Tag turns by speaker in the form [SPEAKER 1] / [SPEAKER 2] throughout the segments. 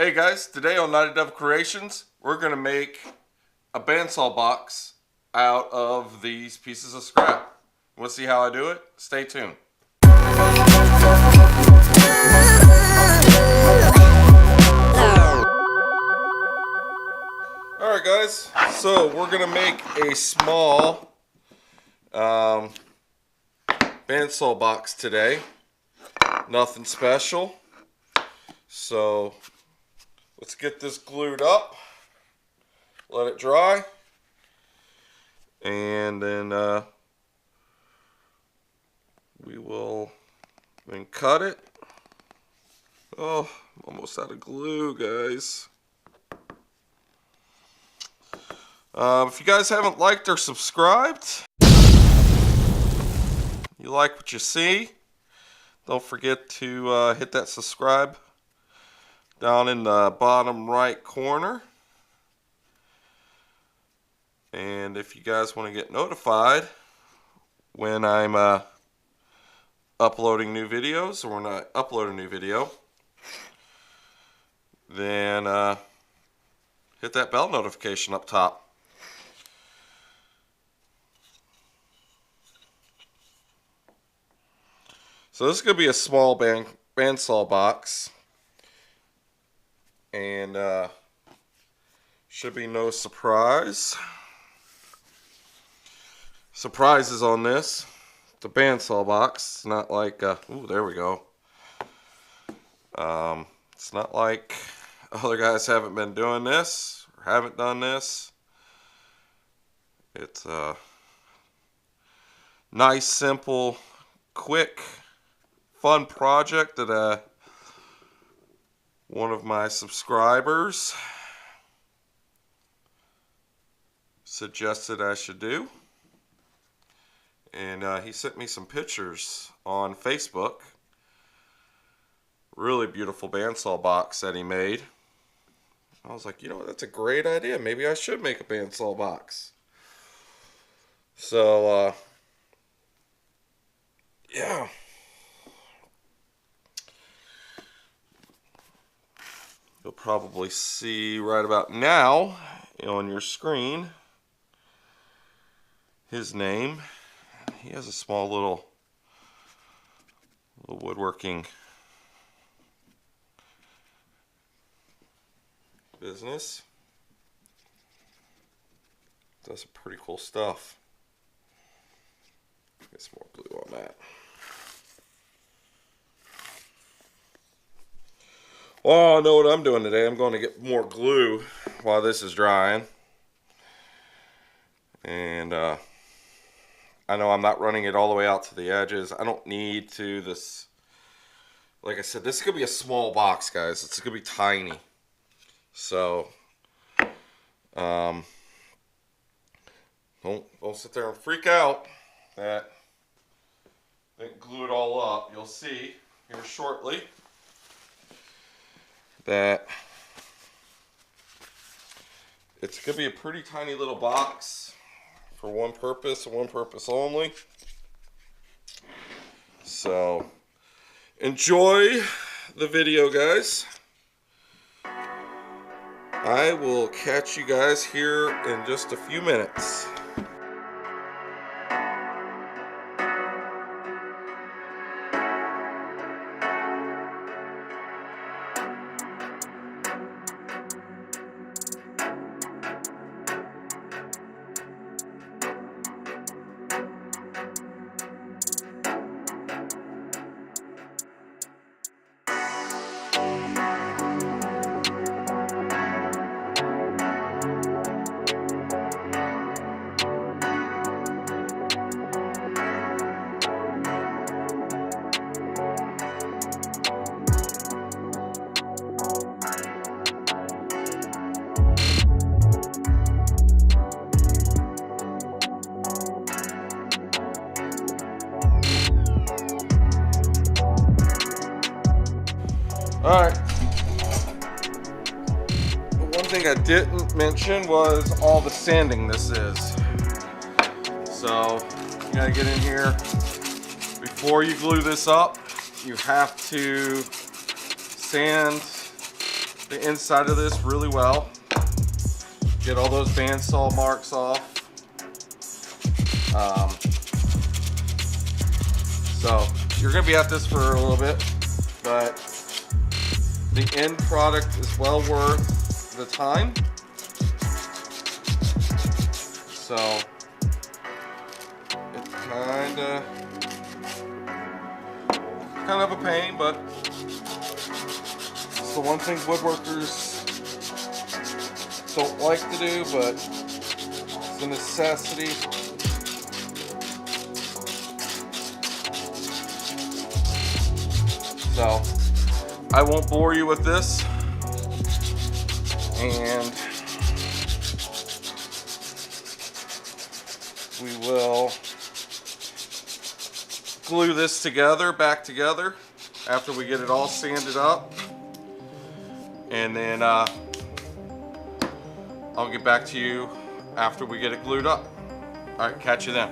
[SPEAKER 1] Hey guys, today on Night Dove Creations, we're going to make a bandsaw box out of these pieces of scrap. We'll see how I do it. Stay tuned. Alright guys, so we're going to make a small bandsaw box today. Nothing special. So let's get this glued up, let it dry, and then we will then cut it. Oh, I'm almost out of glue, guys. If you guys haven't liked or subscribed, you like what you see, don't forget to hit that subscribe down in the bottom right corner. And if you guys want to get notified when I'm uploading new videos, or when I upload a new video, then hit that bell notification up top. So this is going to be a small bandsaw box, and should be no surprises on this. It's a bandsaw box. It's not like ooh, there we go. It's not like other guys haven't been doing this or haven't done this. It's a nice, simple, quick, fun project that one of my subscribers suggested I should do, and he sent me some pictures on Facebook. Really beautiful bandsaw box that he made. I was like, you know, that's a great idea. Maybe I should make a bandsaw box. So yeah. You'll probably see right about now on your screen his name. He has a small little woodworking business. Does some pretty cool stuff. Get some more glue on that. Well, I know what I'm doing today. I'm going to get more glue while this is drying. And I know I'm not running it all the way out to the edges. I don't need to. This, like I said, this is going to be a small box, guys. It's going to be tiny. So, don't sit there and freak out that I didn't glue it all up. You'll see here shortly that it's going to be a pretty tiny little box for one purpose and one purpose only. So enjoy the video, guys. I will catch you guys here in just a few minutes. Alright, one thing I didn't mention was all the sanding this is. So, you gotta get in here. Before you glue this up, you have to sand the inside of this really well. Get all those bandsaw marks off. So you're going to be at this for a little bit, but the end product is well worth the time. So it's kind of a pain, but it's the one thing woodworkers don't like to do, but it's a necessity. So I won't bore you with this, and we will glue this back together after we get it all sanded up, and then I'll get back to you after we get it glued up. All right, catch you then.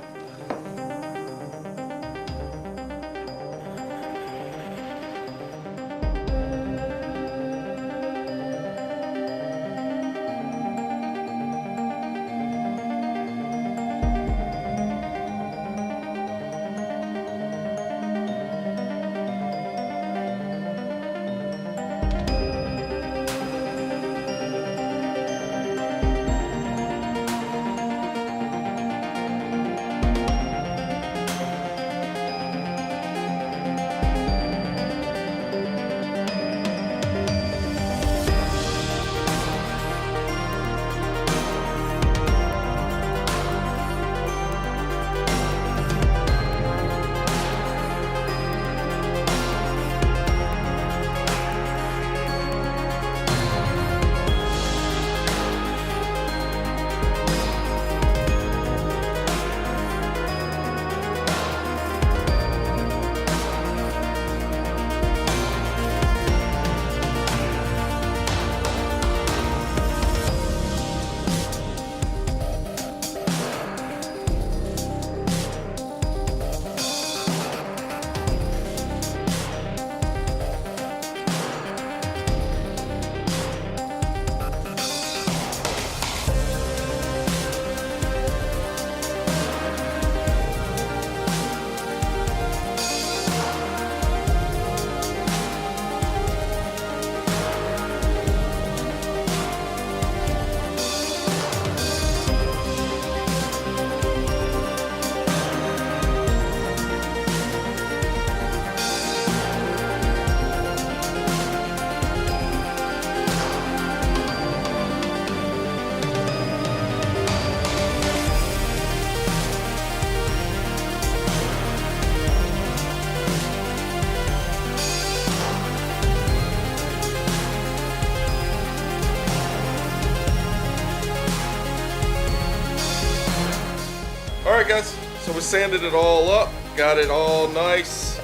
[SPEAKER 1] Alright guys, so we sanded it all up, got it all nice,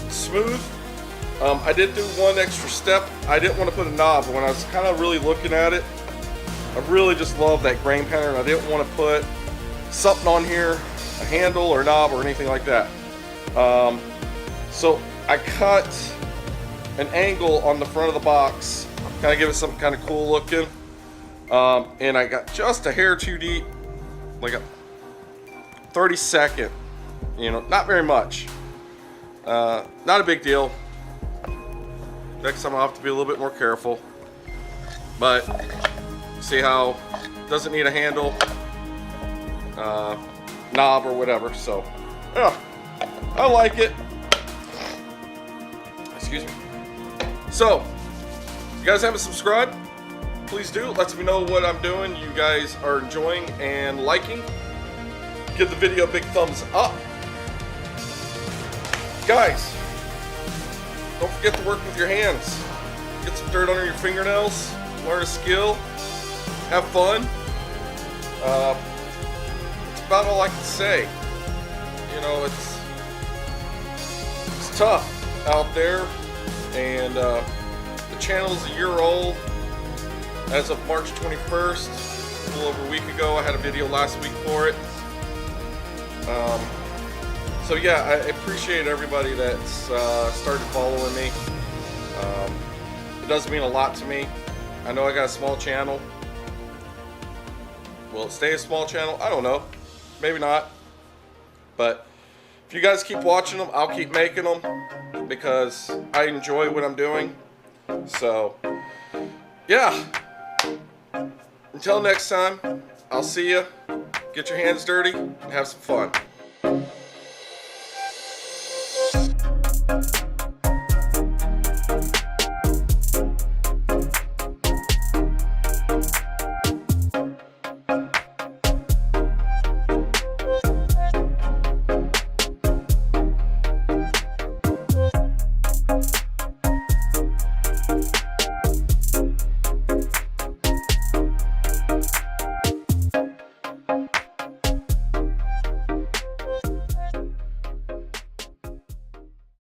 [SPEAKER 1] smooth. I did do one extra step. I didn't want to put a knob, but when I was kind of really looking at it, I really just love that grain pattern. I didn't want to put something on here, a handle or a knob or anything like that. So I cut an angle on the front of the box, kind of give it something kind of cool looking. And I got just a hair too deep, like a 32nd, not very much. Not a big deal. Next time I'll have to be a little bit more careful. But see how it doesn't need a handle, knob or whatever. So yeah, I like it. Excuse me. So if you guys haven't subscribed, please do. It lets me know what I'm doing, you guys are enjoying and liking. Give the video a big thumbs up. Guys, don't forget to work with your hands. Get some dirt under your fingernails, learn a skill, have fun. That's about all I can say. It's tough out there, and the channel's a year old as of March 21st, a little over a week ago. I had a video last week for it. So yeah, I appreciate everybody that's started following me. It does mean a lot to me. I know I got a small channel. Will it stay a small channel? I don't know. Maybe not. But if you guys keep watching them, I'll keep making them because I enjoy what I'm doing. So, yeah. Until next time, I'll see you. Get your hands dirty and have some fun.